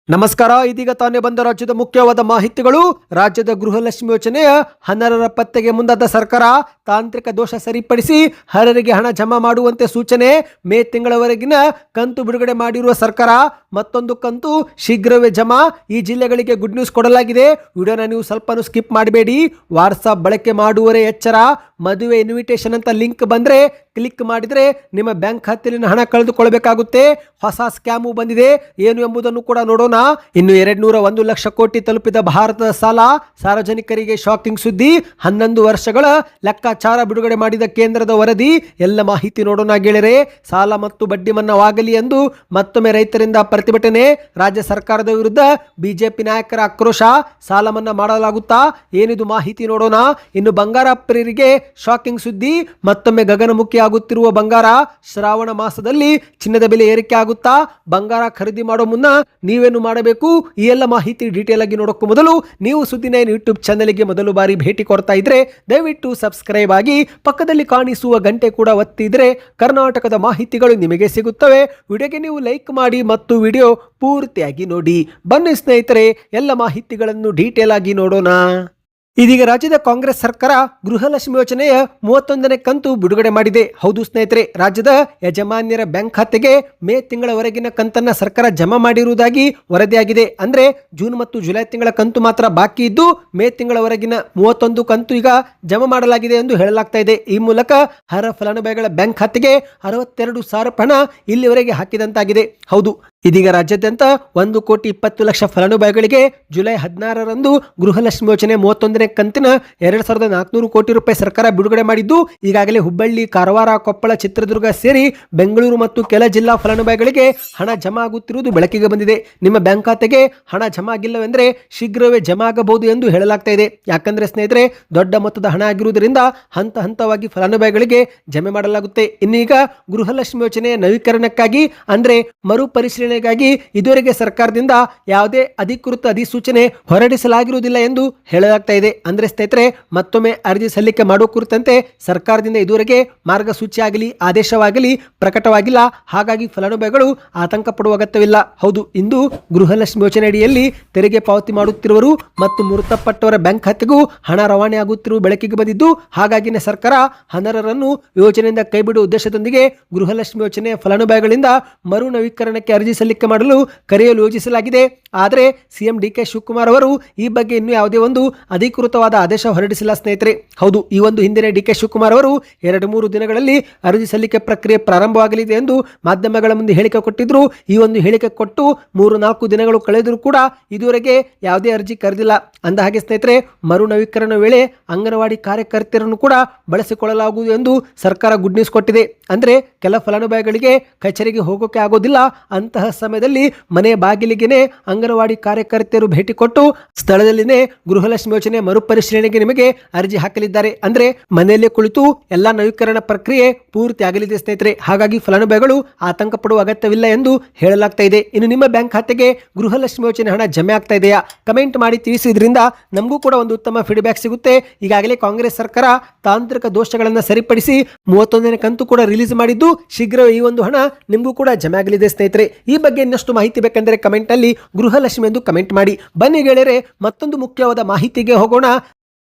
ನಮಸ್ಕಾರ. ಇದೀಗ ತಾನೇ ಬಂದ ರಾಜ್ಯದ ಮುಖ್ಯವಾದ ಮಾಹಿತಿಗಳು. ರಾಜ್ಯದ ಗೃಹಲಕ್ಷ್ಮಿ ಯೋಜನೆಯ ಅನರ್ಹರ ಪತ್ತೆಗೆ ಮುಂದಾದ ಸರ್ಕಾರ ತಾಂತ್ರಿಕ ದೋಷ ಸರಿಪಡಿಸಿ ಅರ್ಹರಿಗೆ ಹಣ ಜಮಾ ಮಾಡುವಂತೆ ಸೂಚನೆ. ಮೇ ತಿಂಗಳವರೆಗಿನ ಕಂತು ಬಿಡುಗಡೆ ಮಾಡಿರುವ ಸರ್ಕಾರ ಮತ್ತೊಂದು ಕಂತು ಶೀಘ್ರವೇ ಜಮಾ. ಈ ಜಿಲ್ಲೆಗಳಿಗೆ ಗುಡ್ ನ್ಯೂಸ್ ಕೊಡಲಾಗಿದೆ. ವಿಡಿಯೋನ ನೀವು ಸ್ವಲ್ಪ ಸ್ಕಿಪ್ ಮಾಡಬೇಡಿ. ವಾಟ್ಸಾಪ್ ಬಳಕೆ ಮಾಡುವವರೇ ಎಚ್ಚರ. ಮದುವೆ ಇನ್ವಿಟೇಷನ್ ಅಂತ ಲಿಂಕ್ ಬಂದ್ರೆ ಕ್ಲಿಕ್ ಮಾಡಿದ್ರೆ ನಿಮ್ಮ ಬ್ಯಾಂಕ್ ಖಾತೆಯಲ್ಲಿನ ಹಣ ಕಳೆದುಕೊಳ್ಳಬೇಕಾಗುತ್ತೆ. ಹೊಸ ಸ್ಕ್ಯಾಮು ಬಂದಿದೆ, ಏನು ಎಂಬುದನ್ನು ಕೂಡ ನೋಡೋಣ. ಇನ್ನು 201 ಲಕ್ಷ ಕೋಟಿ ತಲುಪಿದ ಭಾರತದ ಸಾಲ. ಸಾರ್ವಜನಿಕರಿಗೆ ಶಾಕಿಂಗ್ ಸುದ್ದಿ. 11 ವರ್ಷಗಳ ಲೆಕ್ಕಾಚಾರ ಬಿಡುಗಡೆ ಮಾಡಿದ ಕೇಂದ್ರದ ವರದಿ. ಎಲ್ಲ ಮಾಹಿತಿ ನೋಡೋಣ ಗೆಳೆಯರೆ. ಸಾಲ ಮತ್ತು ಬಡ್ಡಿ ಮನ್ನಾವಾಗಲಿ ಎಂದು ಮತ್ತೊಮ್ಮೆ ರೈತರಿಂದ ಪ್ರತಿಭಟನೆ. ರಾಜ್ಯ ಸರ್ಕಾರದ ವಿರುದ್ಧ ಬಿಜೆಪಿ ನಾಯಕರ ಆಕ್ರೋಶ. ಸಾಲ ಮನ್ನಾ ಮಾಡಲಾಗುತ್ತಾ? ಏನಿದು ಮಾಹಿತಿ ನೋಡೋಣ. ಇನ್ನು ಬಂಗಾರ ಪ್ರಿಯರಿಗೆ ಶಾಕಿಂಗ್ ಸುದ್ದಿ. ಮತ್ತೊಮ್ಮೆ ಗಗನಮುಖಿ ಆಗುತ್ತಿರುವ ಬಂಗಾರ. ಶ್ರಾವಣ ಮಾಸದಲ್ಲಿ ಚಿನ್ನದ ಬೆಲೆ ಏರಿಕೆ ಆಗುತ್ತಾ? ಬಂಗಾರ ಖರೀದಿ ಮಾಡೋ ಮುನ್ನ ನೀವೇನು ಮಾಡಬೇಕು? ಈ ಎಲ್ಲ ಮಾಹಿತಿ ಡೀಟೇಲ್ ಆಗಿ ನೋಡೋಕ್ಕೂ ಮೊದಲು ನೀವು ಸುದ್ದಿ9 ಯೂಟ್ಯೂಬ್ ಚಾನೆಲ್ಗೆ ಮೊದಲು ಬಾರಿ ಭೇಟಿ ಕೊಡ್ತಾ ಇದ್ರೆ ದಯವಿಟ್ಟು ಸಬ್ಸ್ಕ್ರೈಬ್ ಆಗಿ ಪಕ್ಕದಲ್ಲಿ ಕಾಣಿಸುವ ಗಂಟೆ ಕೂಡ ಒತ್ತಿದ್ರೆ ಕರ್ನಾಟಕದ ಮಾಹಿತಿಗಳು ನಿಮಗೆ ಸಿಗುತ್ತವೆ. ವಿಡಿಯೋಗೆ ನೀವು ಲೈಕ್ ಮಾಡಿ ಮತ್ತು ವಿಡಿಯೋ ಪೂರ್ತಿಯಾಗಿ ನೋಡಿ. ಬನ್ನಿ ಸ್ನೇಹಿತರೆ, ಎಲ್ಲ ಮಾಹಿತಿಗಳನ್ನು ಡೀಟೇಲ್ ಆಗಿ ನೋಡೋಣ. ಇದೀಗ ರಾಜ್ಯದ ಕಾಂಗ್ರೆಸ್ ಸರ್ಕಾರ ಗೃಹಲಕ್ಷ್ಮಿ ಯೋಜನೆಯ 31ನೇ ಕಂತು ಬಿಡುಗಡೆ ಮಾಡಿದೆ. ಹೌದು ಸ್ನೇಹಿತರೆ, ರಾಜ್ಯದ ಯಜಮಾನ್ಯರ ಬ್ಯಾಂಕ್ ಖಾತೆಗೆ ಮೇ ತಿಂಗಳವರೆಗಿನ ಕಂತನ್ನ ಸರ್ಕಾರ ಜಮಾ ಮಾಡಿರುವುದಾಗಿ ವರದಿಯಾಗಿದೆ. ಅಂದ್ರೆ ಜೂನ್ ಮತ್ತು ಜುಲೈ ತಿಂಗಳ ಕಂತು ಮಾತ್ರ ಬಾಕಿ ಇದ್ದು ಮೇ ತಿಂಗಳವರೆಗಿನ 31 ಕಂತು ಈಗ ಜಮಾ ಮಾಡಲಾಗಿದೆ ಎಂದು ಹೇಳಲಾಗ್ತಾ ಇದೆ. ಈ ಮೂಲಕ ಅರ್ಹ ಫಲಾನುಭವಿಗಳ ಬ್ಯಾಂಕ್ ಖಾತೆಗೆ 62,000 ಹಣ ಇಲ್ಲಿವರೆಗೆ ಹಾಕಿದಂತಾಗಿದೆ. ಹೌದು, ಇದೀಗ ರಾಜ್ಯಾದ್ಯಂತ 1,20,00,000 ಫಲಾನುಭವಿಗಳಿಗೆ ಜುಲೈ 16ರಂದು ಗೃಹಲಕ್ಷ್ಮಿ ಯೋಜನೆ 31ನೇ ಕಂತಿನ 2,400 ಕೋಟಿ ರೂಪಾಯಿ ಸರ್ಕಾರ ಬಿಡುಗಡೆ ಮಾಡಿದ್ದು, ಈಗಾಗಲೇ ಹುಬ್ಬಳ್ಳಿ, ಕಾರವಾರ, ಕೊಪ್ಪಳ, ಚಿತ್ರದುರ್ಗ ಸೇರಿ ಬೆಂಗಳೂರು ಮತ್ತು ಕೆಲ ಜಿಲ್ಲಾ ಫಲಾನುಭವಿಗಳಿಗೆ ಹಣ ಜಮಾ ಆಗುತ್ತಿರುವುದು ಬೆಳಕಿಗೆ ಬಂದಿದೆ. ನಿಮ್ಮ ಬ್ಯಾಂಕ್ ಖಾತೆಗೆ ಹಣ ಜಮಾ ಆಗಿಲ್ಲವೆಂದರೆ ಶೀಘ್ರವೇ ಜಮಾ ಆಗಬಹುದು ಎಂದು ಹೇಳಲಾಗ್ತಾ ಇದೆ. ಯಾಕಂದ್ರೆ ಸ್ನೇಹಿತರೆ, ದೊಡ್ಡ ಮೊತ್ತದ ಹಣ ಆಗಿರುವುದರಿಂದ ಹಂತ ಹಂತವಾಗಿ ಫಲಾನುಭವಿಗಳಿಗೆ ಜಮೆ ಮಾಡಲಾಗುತ್ತೆ. ಇನ್ನೀಗ ಗೃಹಲಕ್ಷ್ಮಿ ಯೋಜನೆಯ ನವೀಕರಣಕ್ಕಾಗಿ ಅಂದ್ರೆ ಮರುಪರಿಶೀಲನೆಗಾಗಿ ಇದುವರೆಗೆ ಸರ್ಕಾರದಿಂದ ಯಾವುದೇ ಅಧಿಕೃತ ಅಧಿಸೂಚನೆ ಹೊರಡಿಸಲಾಗಿರುವುದಿಲ್ಲ ಎಂದು ಹೇಳಲಾಗ್ತಾ ಇದೆ. ಅಂದ್ರೆ ಸ್ನೇಹಿತರೆ, ಮತ್ತೊಮ್ಮೆ ಅರ್ಜಿ ಸಲ್ಲಿಕೆ ಮಾಡುವ ಕುರಿತಂತೆ ಸರ್ಕಾರದಿಂದ ಇದುವರೆಗೆ ಮಾರ್ಗಸೂಚಿ ಆಗಲಿ ಆದೇಶವಾಗಲಿ ಪ್ರಕಟವಾಗಿಲ್ಲ. ಹಾಗಾಗಿ ಫಲಾನುಭವಿಗಳು ಆತಂಕ ಪಡುವ ಅಗತ್ಯವಿಲ್ಲ. ಹೌದು, ಇಂದು ಗೃಹಲಕ್ಷ್ಮಿ ಯೋಜನೆ ಅಡಿಯಲ್ಲಿ ತೆರಿಗೆ ಪಾವತಿ ಮಾಡುತ್ತಿರುವರು ಮತ್ತು ಮೃತಪಟ್ಟವರ ಬ್ಯಾಂಕ್ ಖಾತೆಗೂ ಹಣ ರವಾನೆ ಆಗುತ್ತಿರುವ ಬೆಳಕಿಗೆ ಬಂದಿದ್ದು, ಹಾಗಾಗಿನೇ ಸರ್ಕಾರ ಅನರ್ಹರನ್ನು ಯೋಜನೆಯಿಂದ ಕೈಬಿಡುವ ಉದ್ದೇಶದೊಂದಿಗೆ ಗೃಹಲಕ್ಷ್ಮಿ ಯೋಜನೆಯ ಫಲಾನುಭವಿಗಳಿಂದ ಮರು ನವೀಕರಣಕ್ಕೆ ಅರ್ಜಿ ಸಲ್ಲಿಕೆ ಮಾಡಲು ಕರೆಯಲು ಯೋಜಿಸಲಾಗಿದೆ. ಆದರೆ ಸಿಎಂ ಡಿಕೆ ಶಿವಕುಮಾರ್ ಅವರು ಈ ಬಗ್ಗೆ ಇನ್ನೂ ಯಾವುದೇ ಒಂದು ಅಧಿಕೃತವಾದ ಆದೇಶ ಹೊರಡಿಸಿಲ್ಲ ಸ್ನೇಹಿತರೆ. ಹೌದು, ಈ ಒಂದು ಹಿಂದಿನ ಡಿಕೆ ಶಿವಕುಮಾರ್ ಅವರು 2-3 ದಿನಗಳಲ್ಲಿ ಅರ್ಜಿ ಸಲ್ಲಿಕೆ ಪ್ರಕ್ರಿಯೆ ಪ್ರಾರಂಭವಾಗಲಿದೆ ಎಂದು ಮಾಧ್ಯಮಗಳ ಮುಂದೆ ಹೇಳಿಕೆ ಕೊಟ್ಟಿದ್ರು. ಈ ಒಂದು ಹೇಳಿಕೆ ಕೊಟ್ಟು 3-4 ದಿನಗಳು ಕಳೆದರೂ ಕೂಡ ಇದುವರೆಗೆ ಯಾವುದೇ ಅರ್ಜಿ ಕರೆದಿಲ್ಲ. ಅಂದ ಹಾಗೆ ಸ್ನೇಹಿತರೆ, ಮರು ನವೀಕರಣ ವೇಳೆ ಅಂಗನವಾಡಿ ಕಾರ್ಯಕರ್ತೆಯರನ್ನು ಕೂಡ ಬಳಸಿಕೊಳ್ಳಲಾಗುವುದು ಎಂದು ಸರ್ಕಾರ ಗುಡ್ ನ್ಯೂಸ್ ಕೊಟ್ಟಿದೆ. ಅಂದ್ರೆ ಕೆಲ ಫಲಾನುಭವಿಗಳಿಗೆ ಕಚೇರಿಗೆ ಹೋಗೋಕೆ ಆಗೋದಿಲ್ಲ. ಅಂತಹ ಸಮಯದಲ್ಲಿ ಮನೆ ಬಾಗಿಲಿಗೆನೆ ಅಂಗನವಾಡಿ ಕಾರ್ಯಕರ್ತೆಯರು ಭೇಟಿ ಕೊಟ್ಟು ಸ್ಥಳದಲ್ಲಿನೇ ಗೃಹಲಕ್ಷ್ಮಿ ಯೋಜನೆ ಮರುಪರಿಶೀಲನೆಗೆ ನಿಮಗೆ ಅರ್ಜಿ ಹಾಕಲಿದ್ದಾರೆ. ಅಂದ್ರೆ ಮನೆಯಲ್ಲೇ ಕುಳಿತು ಎಲ್ಲಾ ನವೀಕರಣ ಪ್ರಕ್ರಿಯೆ ಪೂರ್ತಿ ಆಗಲಿದೆ ಸ್ನೇಹಿತರೆ. ಹಾಗಾಗಿ ಫಲಾನುಭವಿಗಳು ಆತಂಕ ಪಡುವ ಅಗತ್ಯವಿಲ್ಲ ಎಂದು ಹೇಳಲಾಗ್ತಾ ಇದೆ. ಇನ್ನು ನಿಮ್ಮ ಬ್ಯಾಂಕ್ ಖಾತೆಗೆ ಗೃಹಲಕ್ಷ್ಮಿ ಯೋಜನೆ ಹಣ ಜಮೆ ಆಗ್ತಾ ಇದೆಯಾ? ಕಮೆಂಟ್ ಮಾಡಿ ತಿಳಿಸಿದ್ರಿಂದ ನಮಗೂ ಕೂಡ ಒಂದು ಉತ್ತಮ ಫೀಡ್ಬ್ಯಾಕ್ ಸಿಗುತ್ತೆ. ಈಗಾಗಲೇ ಕಾಂಗ್ರೆಸ್ ಸರ್ಕಾರ ತಾಂತ್ರಿಕ ದೋಷಗಳನ್ನು ಸರಿಪಡಿಸಿ 31ನೇ ಕಂತು ಕೂಡ ರಿಲೀಸ್ ಮಾಡಿದ್ದು, ಶೀಘ್ರವೇ ಈ ಒಂದು ಹಣ ನಿಮಗೂ ಕೂಡ ಜಮೆ ಆಗಲಿದೆ ಸ್ನೇಹಿತರೆ. ಈ ಬಗ್ಗೆ ಇನ್ನಷ್ಟು ಮಾಹಿತಿ ಬೇಕೆಂದರೆ ಕಮೆಂಟ್ ಅಲ್ಲಿ ಗೃಹಲಕ್ಷ್ಮಿ ಎಂದು ಕಮೆಂಟ್ ಮಾಡಿ. ಬನ್ನಿ ಗೆಳೆಯರೆ, ಮತ್ತೊಂದು ಮುಖ್ಯವಾದ ಮಾಹಿತಿಗೆ ಹೋಗೋಣ.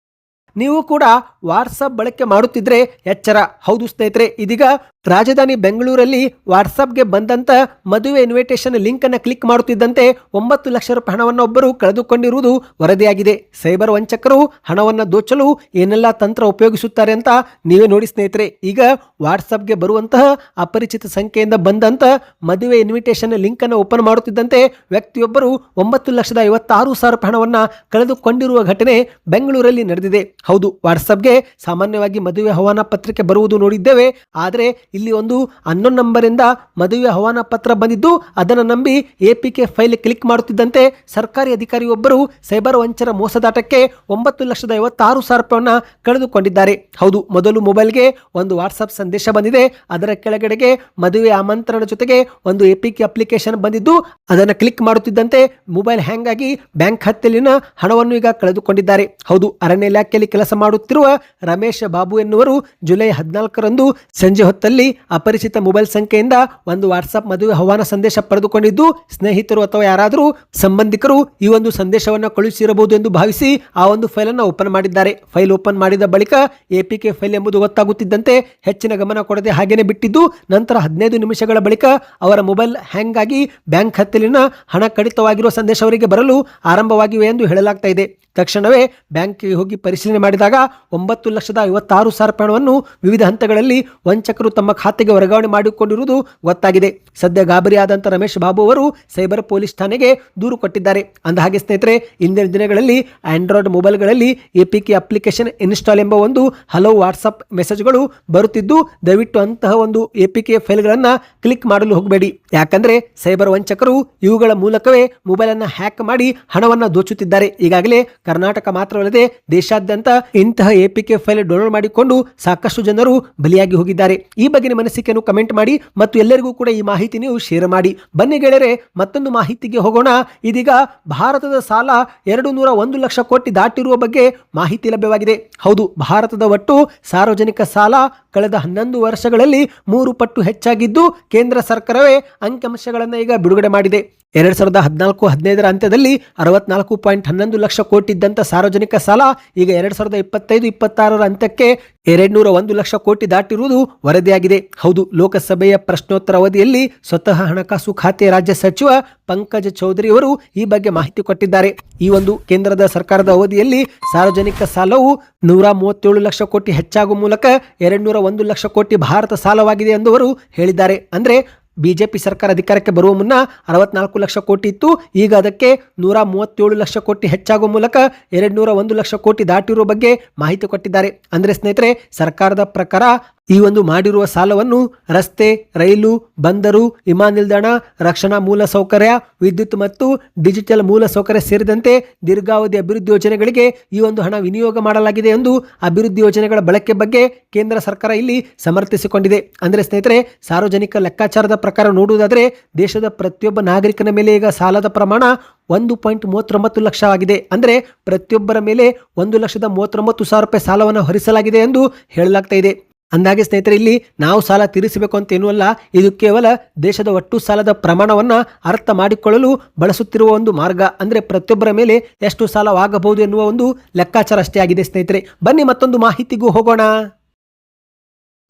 ನೀವು ಕೂಡ ವಾಟ್ಸಪ್ ಬಳಕೆ ಮಾಡುತ್ತಿದ್ರೆ ಎಚ್ಚರ. ಹೌದು ಸ್ನೇಹಿತರೆ, ಇದೀಗ ರಾಜಧಾನಿ ಬೆಂಗಳೂರಲ್ಲಿ ವಾಟ್ಸಪ್ಗೆ ಬಂದಂತ ಮದುವೆ ಇನ್ವಿಟೇಷನ್ ಲಿಂಕ್ ಅನ್ನು ಕ್ಲಿಕ್ ಮಾಡುತ್ತಿದ್ದಂತೆ 9 ಲಕ್ಷ ರೂಪಾಯಿ ಹಣವನ್ನು ಒಬ್ಬರು ಕಳೆದುಕೊಂಡಿರುವುದು ವರದಿಯಾಗಿದೆ. ಸೈಬರ್ ವಂಚಕರು ಹಣವನ್ನು ದೋಚಲು ಏನೆಲ್ಲ ತಂತ್ರ ಉಪಯೋಗಿಸುತ್ತಾರೆ ಅಂತ ನೀವೇ ನೋಡಿ ಸ್ನೇಹಿತರೆ. ಈಗ ವಾಟ್ಸಪ್ಗೆ ಬರುವಂತಹ ಅಪರಿಚಿತ ಸಂಖ್ಯೆಯಿಂದ ಬಂದಂತ ಮದುವೆ ಇನ್ವಿಟೇಷನ್ ಲಿಂಕ್ ಅನ್ನು ಓಪನ್ ಮಾಡುತ್ತಿದ್ದಂತೆ ವ್ಯಕ್ತಿಯೊಬ್ಬರು 9,56,000 ರೂಪಾಯಿ ಹಣವನ್ನು ಕಳೆದುಕೊಂಡಿರುವ ಘಟನೆ ಬೆಂಗಳೂರಲ್ಲಿ ನಡೆದಿದೆ. ಹೌದು, ವಾಟ್ಸಪ್ಗೆ ಸಾಮಾನ್ಯವಾಗಿ ಮದುವೆ ಆಹ್ವಾನ ಪತ್ರಿಕೆ ಬರುವುದು ನೋಡಿದ್ದೇವೆ. ಆದರೆ ಇಲ್ಲಿ ಒಂದು ಅನ್ನೋನ್ ನಂಬರ್ ಇಂದ ಮದುವೆ ಆಹ್ವಾನ ಪತ್ರ ಬಂದಿದ್ದು, ಅದನ್ನು ನಂಬಿ APK ಫೈಲ್ ಕ್ಲಿಕ್ ಮಾಡುತ್ತಿದ್ದಂತೆ ಸರ್ಕಾರಿ ಅಧಿಕಾರಿಯೊಬ್ಬರು ಸೈಬರ್ ವಂಚರ ಮೋಸದಾಟಕ್ಕೆ 9,56,000 ರೂಪಾಯಿಯನ್ನು ಕಳೆದುಕೊಂಡಿದ್ದಾರೆ. ಹೌದು, ಮೊದಲು ಮೊಬೈಲ್ಗೆ ಒಂದು ವಾಟ್ಸಪ್ ಸಂದೇಶ ಬಂದಿದೆ. ಅದರ ಕೆಳಗಡೆಗೆ ಮದುವೆ ಆಮಂತ್ರಣ ಜೊತೆಗೆ ಒಂದು APK ಅಪ್ಲಿಕೇಶನ್ ಬಂದಿದ್ದು, ಅದನ್ನು ಕ್ಲಿಕ್ ಮಾಡುತ್ತಿದ್ದಂತೆ ಮೊಬೈಲ್ ಹ್ಯಾಂಗ್ ಆಗಿ ಬ್ಯಾಂಕ್ ಖಾತೆಯಲ್ಲಿನ ಹಣವನ್ನು ಈಗ ಕಳೆದುಕೊಂಡಿದ್ದಾರೆ. ಹೌದು, ಅರಣ್ಯ ಇಲಾಖೆಯಲ್ಲಿ ಕೆಲಸ ಮಾಡುತ್ತಿರುವ ರಮೇಶ್ ಬಾಬು ಎನ್ನುವರು ಜುಲೈ 14ರಂದು ಸಂಜೆ ಹೊತ್ತಲ್ಲಿ ಅಪರಿಚಿತ ಮೊಬೈಲ್ ಸಂಖ್ಯೆಯಿಂದ ಒಂದು ವಾಟ್ಸ್ಆಪ್ ಮದುವೆ ಆಹ್ವಾನ ಸಂದೇಶ ಪಡೆದುಕೊಂಡಿದ್ದು, ಸ್ನೇಹಿತರು ಅಥವಾ ಯಾರಾದರೂ ಸಂಬಂಧಿಕರು ಈ ಒಂದು ಸಂದೇಶವನ್ನು ಕಳುಹಿಸಿರಬಹುದು ಎಂದು ಭಾವಿಸಿ ಆ ಒಂದು ಫೈಲ್ ಅನ್ನು ಓಪನ್ ಮಾಡಿದ್ದಾರೆ. ಫೈಲ್ ಓಪನ್ ಮಾಡಿದ ಬಳಿಕ ಎಪಿಕೆ ಫೈಲ್ ಎಂಬುದು ಗೊತ್ತಾಗುತ್ತಿದ್ದಂತೆ ಹೆಚ್ಚಿನ ಗಮನ ಕೊಡದೆ ಹಾಗೇನೆ ಬಿಟ್ಟಿದ್ದು, ನಂತರ 15 ನಿಮಿಷಗಳ ಬಳಿಕ ಅವರ ಮೊಬೈಲ್ ಹ್ಯಾಂಗ್ ಆಗಿ ಬ್ಯಾಂಕ್ ಖಾತೆಯಲ್ಲಿನ ಹಣ ಕಡಿತವಾಗಿರುವ ಸಂದೇಶ ಅವರಿಗೆ ಬರಲು ಆರಂಭವಾಗಿವೆ ಎಂದು ಹೇಳಲಾಗ್ತಾ ಇದೆ. ತಕ್ಷಣವೇ ಬ್ಯಾಂಕ್ಗೆ ಹೋಗಿ ಪರಿಶೀಲನೆ ಮಾಡಿದಾಗ 9,56,000 ಹಣವನ್ನು ವಿವಿಧ ಹಂತಗಳಲ್ಲಿ ವಂಚಕರು ತಮ್ಮ ಖಾತೆಗೆ ವರ್ಗಾವಣೆ ಮಾಡಿಕೊಂಡಿರುವುದು ಗೊತ್ತಾಗಿದೆ. ಸದ್ಯ ಗಾಬರಿಯಾದಂಥ ರಮೇಶ್ ಬಾಬು ಅವರು ಸೈಬರ್ ಪೊಲೀಸ್ ಠಾಣೆಗೆ ದೂರು ಕೊಟ್ಟಿದ್ದಾರೆ. ಅಂದಹಾಗೆ ಸ್ನೇಹಿತರೆ, ಇಂದಿನ ದಿನಗಳಲ್ಲಿ ಆಂಡ್ರಾಯ್ಡ್ ಮೊಬೈಲ್ಗಳಲ್ಲಿ ಎಪಿಕೆ ಅಪ್ಲಿಕೇಶನ್ ಇನ್ಸ್ಟಾಲ್ ಎಂಬ ಒಂದು ಹಲವು ವಾಟ್ಸಪ್ ಮೆಸೇಜ್ಗಳು ಬರುತ್ತಿದ್ದು, ದಯವಿಟ್ಟು ಅಂತಹ ಒಂದು ಎಪಿಕೆ ಫೈಲ್ಗಳನ್ನು ಕ್ಲಿಕ್ ಮಾಡಲು ಹೋಗಬೇಡಿ. ಯಾಕಂದ್ರೆ ಸೈಬರ್ ವಂಚಕರು ಇವುಗಳ ಮೂಲಕವೇ ಮೊಬೈಲ್ ಅನ್ನು ಹ್ಯಾಕ್ ಮಾಡಿ ಹಣವನ್ನು ದೋಚುತ್ತಿದ್ದಾರೆ. ಈಗಾಗಲೇ ಕರ್ನಾಟಕ ಮಾತ್ರವಲ್ಲದೆ ದೇಶಾದ್ಯಂತ ಇಂತಹ ಎಪಿಕೆ ಫೈಲ್ ಡೌನ್ಲೋಡ್ ಮಾಡಿಕೊಂಡು ಸಾಕಷ್ಟು ಜನರು ಬಲಿಯಾಗಿ ಹೋಗಿದ್ದಾರೆ. ಈ ಬಗ್ಗೆ ನಿಮ್ಮ ಅನಿಸಿಕೆಯನ್ನು ಕಮೆಂಟ್ ಮಾಡಿ ಮತ್ತು ಎಲ್ಲರಿಗೂ ಕೂಡ ಈ ಮಾಹಿತಿ ನೀವು ಶೇರ್ ಮಾಡಿ. ಬನ್ನಿ ಗೆಳೆಯರೆ, ಮತ್ತೊಂದು ಮಾಹಿತಿಗೆ ಹೋಗೋಣ. ಇದೀಗ ಭಾರತದ ಸಾಲ 201 ಲಕ್ಷ ಕೋಟಿ ದಾಟಿರುವ ಬಗ್ಗೆ ಮಾಹಿತಿ ಲಭ್ಯವಾಗಿದೆ. ಹೌದು, ಭಾರತದ ಒಟ್ಟು ಸಾರ್ವಜನಿಕ ಸಾಲ ಕಳೆದ 11 ವರ್ಷಗಳಲ್ಲಿ 3 ಪಟ್ಟು ಹೆಚ್ಚಾಗಿದ್ದು, ಕೇಂದ್ರ ಸರ್ಕಾರವೇ ಅಂಕಿಅಂಶಗಳನ್ನು ಈಗ ಬಿಡುಗಡೆ ಮಾಡಿದೆ. 2014-15ರ ಅಂತ್ಯದಲ್ಲಿ 64.11 ಲಕ್ಷ ಕೋಟಿ ಇದ್ದಂಥ ಸಾರ್ವಜನಿಕ ಸಾಲ ಈಗ 2025-26ರ ಅಂತ್ಯಕ್ಕೆ 201 ಲಕ್ಷ ಕೋಟಿ ದಾಟಿರುವುದು ವರದಿಯಾಗಿದೆ. ಹೌದು, ಲೋಕಸಭೆಯ ಪ್ರಶ್ನೋತ್ತರ ಅವಧಿಯಲ್ಲಿ ಸ್ವತಃ ಹಣಕಾಸು ಖಾತೆ ರಾಜ್ಯ ಸಚಿವ ಪಂಕಜ್ ಚೌಧರಿ ಅವರು ಈ ಬಗ್ಗೆ ಮಾಹಿತಿ ಕೊಟ್ಟಿದ್ದಾರೆ. ಈ ಒಂದು ಕೇಂದ್ರದ ಸರ್ಕಾರದ ಅವಧಿಯಲ್ಲಿ ಸಾರ್ವಜನಿಕ ಸಾಲವು 137 ಲಕ್ಷ ಕೋಟಿ ಹೆಚ್ಚಾಗುವ ಮೂಲಕ 201 ಲಕ್ಷ ಕೋಟಿ ಭಾರತ ಸಾಲವಾಗಿದೆ ಎಂದು ಅವರು ಹೇಳಿದ್ದಾರೆ. ಅಂದ್ರೆ ಬಿಜೆಪಿ ಸರ್ಕಾರ ಅಧಿಕಾರಕ್ಕೆ ಬರುವ ಮುನ್ನ 64 ಲಕ್ಷ ಕೋಟಿ ಇತ್ತು. ಈಗ ಅದಕ್ಕೆ 137 ಲಕ್ಷ ಕೋಟಿ ಹೆಚ್ಚಾಗುವ ಮೂಲಕ 201 ಲಕ್ಷ ಕೋಟಿ ದಾಟಿರುವ ಬಗ್ಗೆ ಮಾಹಿತಿ ಕೊಟ್ಟಿದ್ದಾರೆ. ಅಂದ್ರೆ ಸ್ನೇಹಿತರೆ, ಸರ್ಕಾರದ ಪ್ರಕಾರ ಈ ಒಂದು ಮಾಡಿರುವ ಸಾಲವನ್ನು ರಸ್ತೆ, ರೈಲು, ಬಂದರು, ವಿಮಾನ ನಿಲ್ದಾಣ, ರಕ್ಷಣಾ ಮೂಲ ಸೌಕರ್ಯ, ವಿದ್ಯುತ್ ಮತ್ತು ಡಿಜಿಟಲ್ ಮೂಲ ಸೌಕರ್ಯ ಸೇರಿದಂತೆ ದೀರ್ಘಾವಧಿ ಅಭಿವೃದ್ಧಿ ಯೋಜನೆಗಳಿಗೆ ಈ ಒಂದು ಹಣ ವಿನಿಯೋಗ ಮಾಡಲಾಗಿದೆ ಎಂದು ಅಭಿವೃದ್ಧಿ ಯೋಜನೆಗಳ ಬಳಕೆ ಬಗ್ಗೆ ಕೇಂದ್ರ ಸರ್ಕಾರ ಇಲ್ಲಿ ಸಮರ್ಥಿಸಿಕೊಂಡಿದೆ. ಅಂದರೆ ಸ್ನೇಹಿತರೆ, ಸಾರ್ವಜನಿಕ ಲೆಕ್ಕಾಚಾರದ ಪ್ರಕಾರ ನೋಡುವುದಾದರೆ ದೇಶದ ಪ್ರತಿಯೊಬ್ಬ ನಾಗರಿಕನ ಮೇಲೆ ಈಗ ಸಾಲದ ಪ್ರಮಾಣ 1.39 ಲಕ್ಷ ಆಗಿದೆ. ಅಂದರೆ ಪ್ರತಿಯೊಬ್ಬರ ಮೇಲೆ 1,39,000 ರೂಪಾಯಿ ಸಾಲವನ್ನು ಹೊರಿಸಲಾಗಿದೆ ಎಂದು ಹೇಳಲಾಗ್ತಾ ಇದೆ. ಅಂದಾಗೆ ಸ್ನೇಹಿತರೆ, ಇಲ್ಲಿ ನಾವು ಸಾಲ ತೀರಿಸಬೇಕು ಅಂತ ಏನೂ ಅಲ್ಲ, ಇದು ಕೇವಲ ದೇಶದ ಒಟ್ಟು ಸಾಲದ ಪ್ರಮಾಣವನ್ನು ಅರ್ಥ ಮಾಡಿಕೊಳ್ಳಲು ಬಳಸುತ್ತಿರುವ ಒಂದು ಮಾರ್ಗ. ಅಂದರೆ ಪ್ರತಿಯೊಬ್ಬರ ಮೇಲೆ ಎಷ್ಟು ಸಾಲವಾಗಬಹುದು ಎನ್ನುವ ಒಂದು ಲೆಕ್ಕಾಚಾರ ಅಷ್ಟೇ ಆಗಿದೆ ಸ್ನೇಹಿತರೆ. ಬನ್ನಿ ಮತ್ತೊಂದು ಮಾಹಿತಿಗೂ ಹೋಗೋಣ.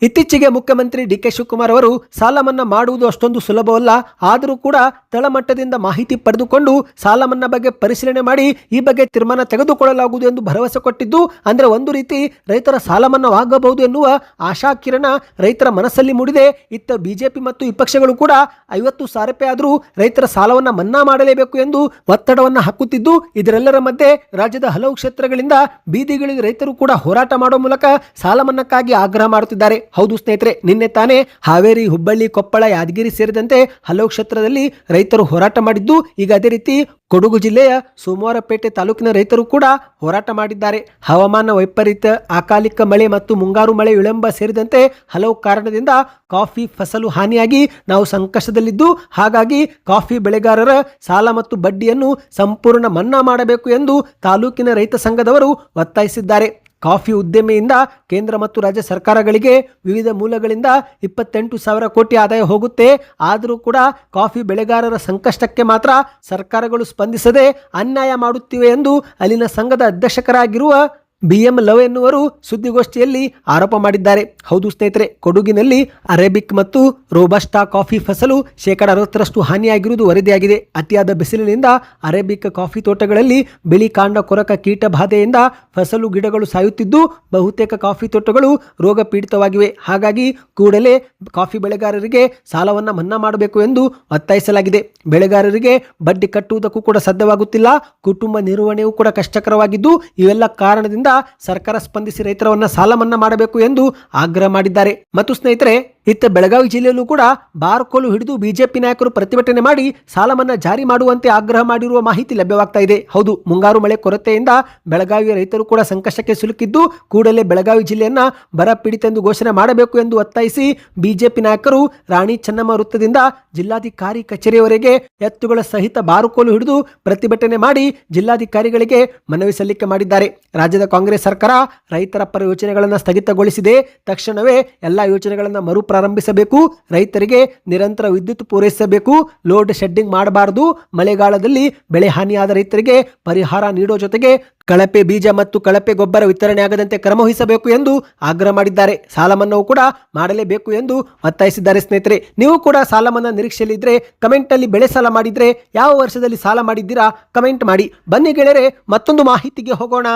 ಇತ್ತೀಚೆಗೆ ಮುಖ್ಯಮಂತ್ರಿ ಡಿ.ಕೆ. ಶಿವಕುಮಾರ್ ಅವರು ಸಾಲ ಮನ್ನಾ ಮಾಡುವುದು ಅಷ್ಟೊಂದು ಸುಲಭವಲ್ಲ, ಆದರೂ ಕೂಡ ತಳಮಟ್ಟದಿಂದ ಮಾಹಿತಿ ಪಡೆದುಕೊಂಡು ಸಾಲ ಮನ್ನಾ ಬಗ್ಗೆ ಪರಿಶೀಲನೆ ಮಾಡಿ ಈ ಬಗ್ಗೆ ತೀರ್ಮಾನ ತೆಗೆದುಕೊಳ್ಳಲಾಗುವುದು ಎಂದು ಭರವಸೆ ಕೊಟ್ಟಿದ್ದು, ಅಂದರೆ ಒಂದು ರೀತಿ ರೈತರ ಸಾಲ ಮನ್ನಾವಾಗಬಹುದು ಎನ್ನುವ ಆಶಾಕಿರಣ ರೈತರ ಮನಸ್ಸಲ್ಲಿ ಮೂಡಿದೆ. ಇತ್ತ ಬಿಜೆಪಿ ಮತ್ತು ವಿಪಕ್ಷಗಳು ಕೂಡ 50,000 ರೂಪಾಯಿ ಆದರೂ ರೈತರ ಸಾಲವನ್ನು ಮನ್ನಾ ಮಾಡಲೇಬೇಕು ಎಂದು ಒತ್ತಡವನ್ನು ಹಾಕುತ್ತಿದ್ದು, ಇದರೆಲ್ಲರ ಮಧ್ಯೆ ರಾಜ್ಯದ ಹಲವು ಕ್ಷೇತ್ರಗಳಿಂದ ಬೀದಿಗಳಿಗೆ ರೈತರು ಕೂಡ ಹೋರಾಟ ಮಾಡುವ ಮೂಲಕ ಸಾಲ ಮನ್ನಾಕ್ಕಾಗಿ ಆಗ್ರಹ ಮಾಡುತ್ತಿದ್ದಾರೆ. ಹೌದು ಸ್ನೇಹಿತರೆ, ನಿನ್ನೆ ತಾನೇ ಹಾವೇರಿ, ಹುಬ್ಬಳ್ಳಿ, ಕೊಪ್ಪಳ, ಯಾದಗಿರಿ ಸೇರಿದಂತೆ ಹಲವು ಕ್ಷೇತ್ರದಲ್ಲಿ ರೈತರು ಹೋರಾಟ ಮಾಡಿದ್ದು, ಈಗ ಅದೇ ರೀತಿ ಕೊಡಗು ಜಿಲ್ಲೆಯ ಸೋಮವಾರಪೇಟೆ ತಾಲೂಕಿನ ರೈತರು ಕೂಡ ಹೋರಾಟ ಮಾಡಿದ್ದಾರೆ. ಹವಾಮಾನ ವೈಪರೀತ್ಯ, ಅಕಾಲಿಕ ಮಳೆ ಮತ್ತು ಮುಂಗಾರು ಮಳೆ ವಿಳಂಬ ಸೇರಿದಂತೆ ಹಲವು ಕಾರಣದಿಂದ ಕಾಫಿ ಫಸಲು ಹಾನಿಯಾಗಿ ನಾವು ಸಂಕಷ್ಟದಲ್ಲಿದ್ದು, ಹಾಗಾಗಿ ಕಾಫಿ ಬೆಳೆಗಾರರ ಸಾಲ ಮತ್ತು ಬಡ್ಡಿಯನ್ನು ಸಂಪೂರ್ಣ ಮನ್ನಾ ಮಾಡಬೇಕು ಎಂದು ತಾಲೂಕಿನ ರೈತ ಸಂಘದವರು ಒತ್ತಾಯಿಸಿದ್ದಾರೆ. ಕಾಫಿ ಉದ್ಯಮೆಯಿಂದ ಕೇಂದ್ರ ಮತ್ತು ರಾಜ್ಯ ಸರ್ಕಾರಗಳಿಗೆ ವಿವಿಧ ಮೂಲಗಳಿಂದ 28,000 ಕೋಟಿ ಆದಾಯ ಹೋಗುತ್ತೆ. ಆದರೂ ಕೂಡ ಕಾಫಿ ಬೆಳೆಗಾರರ ಸಂಕಷ್ಟಕ್ಕೆ ಮಾತ್ರ ಸರ್ಕಾರಗಳು ಸ್ಪಂದಿಸದೆ ಅನ್ಯಾಯ ಮಾಡುತ್ತಿವೆ ಎಂದು ಅಲ್ಲಿನ ಸಂಘದ ಅಧ್ಯಕ್ಷರಾಗಿರುವ BM ಲವ್ ಎನ್ನುವರು ಸುದ್ದಿಗೋಷ್ಠಿಯಲ್ಲಿ ಆರೋಪ ಮಾಡಿದ್ದಾರೆ. ಹೌದು ಸ್ನೇಹಿತರೆ, ಕೊಡಗಿನಲ್ಲಿ ಅರೇಬಿಕ್ ಮತ್ತು ರೋಬಸ್ಟಾ ಕಾಫಿ ಫಸಲು 60% ಹಾನಿಯಾಗಿರುವುದು ವರದಿಯಾಗಿದೆ. ಅತಿಯಾದ ಬಿಸಿಲಿನಿಂದ ಅರೇಬಿಕ್ ಕಾಫಿ ತೋಟಗಳಲ್ಲಿ ಬಿಳಿ ಕಾಂಡ ಕೊರಕ ಕೀಟ ಬಾಧೆಯಿಂದ ಫಸಲು ಗಿಡಗಳು ಸಾಯುತ್ತಿದ್ದು, ಬಹುತೇಕ ಕಾಫಿ ತೋಟಗಳು ರೋಗ ಪೀಡಿತವಾಗಿವೆ. ಹಾಗಾಗಿ ಕೂಡಲೇ ಕಾಫಿ ಬೆಳೆಗಾರರಿಗೆ ಸಾಲವನ್ನು ಮನ್ನಾ ಮಾಡಬೇಕು ಎಂದು ಒತ್ತಾಯಿಸಲಾಗಿದೆ. ಬೆಳೆಗಾರರಿಗೆ ಬಡ್ಡಿ ಕಟ್ಟುವುದಕ್ಕೂ ಕೂಡ ಸಾಧ್ಯವಾಗುತ್ತಿಲ್ಲ, ಕುಟುಂಬ ನಿರ್ವಹಣೆಯೂ ಕೂಡ ಕಷ್ಟಕರವಾಗಿದ್ದು, ಇವೆಲ್ಲ ಕಾರಣದಿಂದ ಸರ್ಕಾರ ಸ್ಪಂದಿಸಿ ರೈತರನ್ನ ಸಾಲ ಮನ್ನಾ ಮಾಡಬೇಕು ಎಂದು ಆಗ್ರಹ ಮಾಡಿದ್ದಾರೆ. ಮತ್ತು ಸ್ನೇಹಿತರೆ, ಇತ್ತ ಬೆಳಗಾವಿ ಜಿಲ್ಲೆಯಲ್ಲೂ ಕೂಡ ಬಾರ್ಕೋಲು ಹಿಡಿದು ಬಿಜೆಪಿ ನಾಯಕರು ಪ್ರತಿಭಟನೆ ಮಾಡಿ ಸಾಲ ಮನ್ನಾ ಜಾರಿ ಮಾಡುವಂತೆ ಆಗ್ರಹ ಮಾಡಿರುವ ಮಾಹಿತಿ ಲಭ್ಯವಾಗ್ತಾ ಇದೆ. ಹೌದು, ಮುಂಗಾರು ಮಳೆ ಕೊರತೆಯಿಂದ ಬೆಳಗಾವಿಯ ರೈತರು ಕೂಡ ಸಂಕಷ್ಟಕ್ಕೆ ಸಿಲುಕಿದ್ದು ಕೂಡಲೇ ಬೆಳಗಾವಿ ಜಿಲ್ಲೆಯನ್ನ ಬರ ಪೀಡಿತ ಎಂದು ಘೋಷಣೆ ಮಾಡಬೇಕು ಎಂದು ಒತ್ತಾಯಿಸಿ ಬಿಜೆಪಿ ನಾಯಕರು ರಾಣಿ ಚೆನ್ನಮ್ಮ ವೃತ್ತದಿಂದ ಜಿಲ್ಲಾಧಿಕಾರಿ ಕಚೇರಿಯವರೆಗೆ ಎತ್ತುಗಳ ಸಹಿತ ಬಾರುಕೋಲು ಹಿಡಿದು ಪ್ರತಿಭಟನೆ ಮಾಡಿ ಜಿಲ್ಲಾಧಿಕಾರಿಗಳಿಗೆ ಮನವಿ ಸಲ್ಲಿಕೆ ಮಾಡಿದ್ದಾರೆ. ರಾಜ್ಯದ ಕಾಂಗ್ರೆಸ್ ಸರ್ಕಾರ ರೈತರ ಪರ ಯೋಜನೆಗಳನ್ನು ಸ್ಥಗಿತಗೊಳಿಸಿದೆ. ತಕ್ಷಣವೇ ಎಲ್ಲಾ ಯೋಜನೆಗಳನ್ನು ಮರುಪ್ರಾರಂಭಿಸಬೇಕು. ರೈತರಿಗೆ ನಿರಂತರ ವಿದ್ಯುತ್ ಪೂರೈಸಬೇಕು. ಲೋಡ್ ಶೆಡ್ಡಿಂಗ್ ಮಾಡಬಾರದು. ಮಳೆಗಾಲದಲ್ಲಿ ಬೆಳೆ ಹಾನಿಯಾದ ರೈತರಿಗೆ ಪರಿಹಾರ ನೀಡೋ ಜೊತೆಗೆ ಕಳಪೆ ಬೀಜ ಮತ್ತು ಕಳಪೆ ಗೊಬ್ಬರ ವಿತರಣೆ ಆಗದಂತೆ ಕ್ರಮ ವಹಿಸಬೇಕು ಎಂದು ಆಗ್ರಹ ಮಾಡಿದ್ದಾರೆ. ಸಾಲ ಮನ್ನಾವು ಕೂಡ ಮಾಡಲೇಬೇಕು ಎಂದು ಒತ್ತಾಯಿಸಿದ್ದಾರೆ. ಸ್ನೇಹಿತರೆ, ನೀವು ಕೂಡ ಸಾಲ ಮನ್ನಾ ನಿರೀಕ್ಷೆಯಲ್ಲಿದ್ದರೆ ಕಮೆಂಟ್ ಅಲ್ಲಿ ಬೆಳೆ ಸಾಲ ಮಾಡಿದ್ರೆ ಯಾವ ವರ್ಷದಲ್ಲಿ ಸಾಲ ಮಾಡಿದ್ದೀರಾ ಕಮೆಂಟ್ ಮಾಡಿ. ಬನ್ನಿ ಗೆಳೆಯರೆ, ಮತ್ತೊಂದು ಮಾಹಿತಿಗೆ ಹೋಗೋಣ.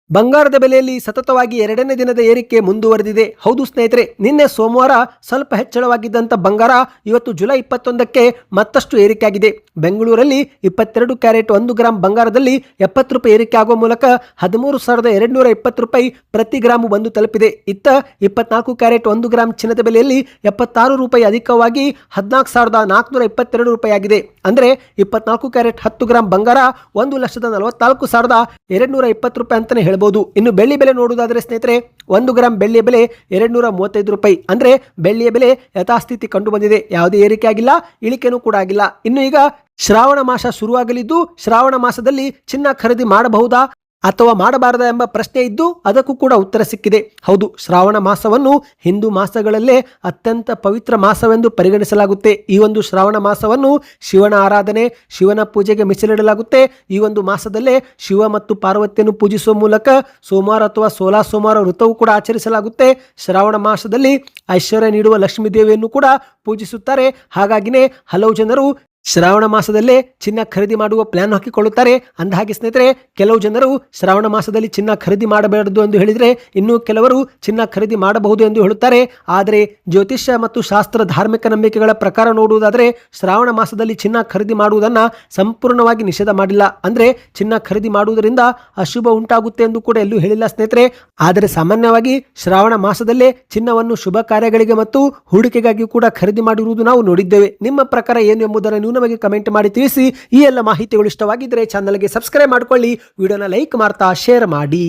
ಬಂಗಾರದ ಬೆಲೆಯಲ್ಲಿ ಸತತವಾಗಿ 2ನೇ ದಿನದ ಏರಿಕೆ ಮುಂದುವರೆದಿದೆ. ಹೌದು ಸ್ನೇಹಿತರೆ, ನಿನ್ನೆ ಸೋಮವಾರ ಸ್ವಲ್ಪ ಹೆಚ್ಚಳವಾಗಿದ್ದಂಥ ಬಂಗಾರ ಇವತ್ತು ಜುಲೈ 21ಕ್ಕೆ ಮತ್ತಷ್ಟು ಏರಿಕೆಯಾಗಿದೆ. ಬೆಂಗಳೂರಲ್ಲಿ 22 ಕ್ಯಾರೆಟ್ 1 ಗ್ರಾಂ ಬಂಗಾರದಲ್ಲಿ 70 ರೂಪಾಯಿ ಏರಿಕೆ ಆಗುವ ಮೂಲಕ 13,220 ರೂಪಾಯಿ ಪ್ರತಿ ಗ್ರಾಮು ಬಂದು ತಲುಪಿದೆ. ಇತ್ತ 24 ಕ್ಯಾರೆಟ್ 1 ಗ್ರಾಂ ಚಿನ್ನದ ಬೆಲೆಯಲ್ಲಿ 76 ರೂಪಾಯಿ ಅಧಿಕವಾಗಿ 14,422 ರೂಪಾಯಿ ಆಗಿದೆ. ಅಂದರೆ 24 ಕ್ಯಾರೆಟ್ 10 ಗ್ರಾಂ ಬಂಗಾರ 1,44,220 ರೂಪಾಯಿ ಅಂತಾನೆ ಹೇಳಬಹುದು. ಇನ್ನು ಬೆಳ್ಳಿ ಬೆಲೆ ನೋಡುವುದಾದರೆ ಸ್ನೇಹಿತರೆ, 1 ಗ್ರಾಂ ಬೆಳ್ಳಿಯ ಬೆಲೆ 235 ರೂಪಾಯಿ. ಅಂದ್ರೆ ಬೆಳ್ಳಿಯ ಬೆಲೆ ಯಥಾಸ್ಥಿತಿ ಕಂಡು ಬಂದಿದೆ. ಯಾವುದೇ ಏರಿಕೆ ಆಗಿಲ್ಲ, ಇಳಿಕೆನೂ ಕೂಡ ಆಗಿಲ್ಲ. ಇನ್ನು ಈಗ ಶ್ರಾವಣ ಮಾಸ ಶುರುವಾಗಲಿದ್ದು, ಶ್ರಾವಣ ಮಾಸದಲ್ಲಿ ಚಿನ್ನ ಖರೀದಿ ಮಾಡಬಹುದಾ ಅಥವಾ ಮಾಡಬಾರದಾ ಎಂಬ ಪ್ರಶ್ನೆ ಇದ್ದು ಅದಕ್ಕೂ ಕೂಡ ಉತ್ತರ ಸಿಕ್ಕಿದೆ. ಹೌದು, ಶ್ರಾವಣ ಮಾಸವನ್ನು ಹಿಂದೂ ಮಾಸಗಳಲ್ಲೇ ಅತ್ಯಂತ ಪವಿತ್ರ ಮಾಸವೆಂದು ಪರಿಗಣಿಸಲಾಗುತ್ತೆ. ಈ ಒಂದು ಶ್ರಾವಣ ಮಾಸವನ್ನು ಶಿವನ ಆರಾಧನೆ, ಶಿವನ ಪೂಜೆಗೆ ಮೀಸಲಿಡಲಾಗುತ್ತೆ. ಈ ಒಂದು ಮಾಸದಲ್ಲೇ ಶಿವ ಮತ್ತು ಪಾರ್ವತಿಯನ್ನು ಪೂಜಿಸುವ ಮೂಲಕ ಸೋಮವಾರ ಅಥವಾ ಸೋಮವಾರ ವ್ರತವೂ ಕೂಡ ಆಚರಿಸಲಾಗುತ್ತೆ. ಶ್ರಾವಣ ಮಾಸದಲ್ಲಿ ಐಶ್ವರ್ಯ ನೀಡುವ ಲಕ್ಷ್ಮೀ ದೇವಿಯನ್ನು ಕೂಡ ಪೂಜಿಸುತ್ತಾರೆ. ಹಾಗಾಗಿನೇ ಹಲವು ಜನರು ಶ್ರಾವಣ ಮಾಸದಲ್ಲೇ ಚಿನ್ನ ಖರೀದಿ ಮಾಡುವ ಪ್ಲಾನ್ ಹಾಕಿಕೊಳ್ಳುತ್ತಾರೆ. ಅಂದಹಾಗೆ ಸ್ನೇಹಿತರೆ, ಕೆಲವು ಜನರು ಶ್ರಾವಣ ಮಾಸದಲ್ಲಿ ಚಿನ್ನ ಖರೀದಿ ಮಾಡಬಾರದು ಎಂದು ಹೇಳಿದರೆ, ಇನ್ನು ಕೆಲವರು ಚಿನ್ನ ಖರೀದಿ ಮಾಡಬಹುದು ಎಂದು ಹೇಳುತ್ತಾರೆ. ಆದರೆ ಜ್ಯೋತಿಷ್ಯ ಮತ್ತು ಶಾಸ್ತ್ರ ಧಾರ್ಮಿಕ ನಂಬಿಕೆಗಳ ಪ್ರಕಾರ ನೋಡುವುದಾದರೆ ಶ್ರಾವಣ ಮಾಸದಲ್ಲಿ ಚಿನ್ನ ಖರೀದಿ ಮಾಡುವುದನ್ನು ಸಂಪೂರ್ಣವಾಗಿ ನಿಷೇಧ ಮಾಡಿಲ್ಲ. ಅಂದ್ರೆ ಚಿನ್ನ ಖರೀದಿ ಮಾಡುವುದರಿಂದ ಅಶುಭ ಉಂಟಾಗುತ್ತೆ ಎಂದು ಕೂಡ ಎಲ್ಲೂ ಹೇಳಿಲ್ಲ ಸ್ನೇಹಿತರೆ. ಆದರೆ ಸಾಮಾನ್ಯವಾಗಿ ಶ್ರಾವಣ ಮಾಸದಲ್ಲೇ ಚಿನ್ನವನ್ನು ಶುಭ ಕಾರ್ಯಗಳಿಗೆ ಮತ್ತು ಹೂಡಿಕೆಗಾಗಿ ಕೂಡ ಖರೀದಿ ಮಾಡಿರುವುದು ನಾವು ನೋಡಿದ್ದೇವೆ. ನಿಮ್ಮ ಪ್ರಕಾರ ಏನು ಎಂಬುದನ್ನು ನೀವು ನಮಗೆ ಕಮೆಂಟ್ ಮಾಡಿ ತಿಳಿಸಿ. ಈ ಎಲ್ಲ ಮಾಹಿತಿಗಳು ಇಷ್ಟವಾಗಿದ್ದರೆ ಚಾನಲ್ಗೆ ಸಬ್ಸ್ಕ್ರೈಬ್ ಮಾಡಿಕೊಳ್ಳಿ, ವಿಡಿಯೋನ ಲೈಕ್ ಮಾಡ್ತಾ ಶೇರ್ ಮಾಡಿ.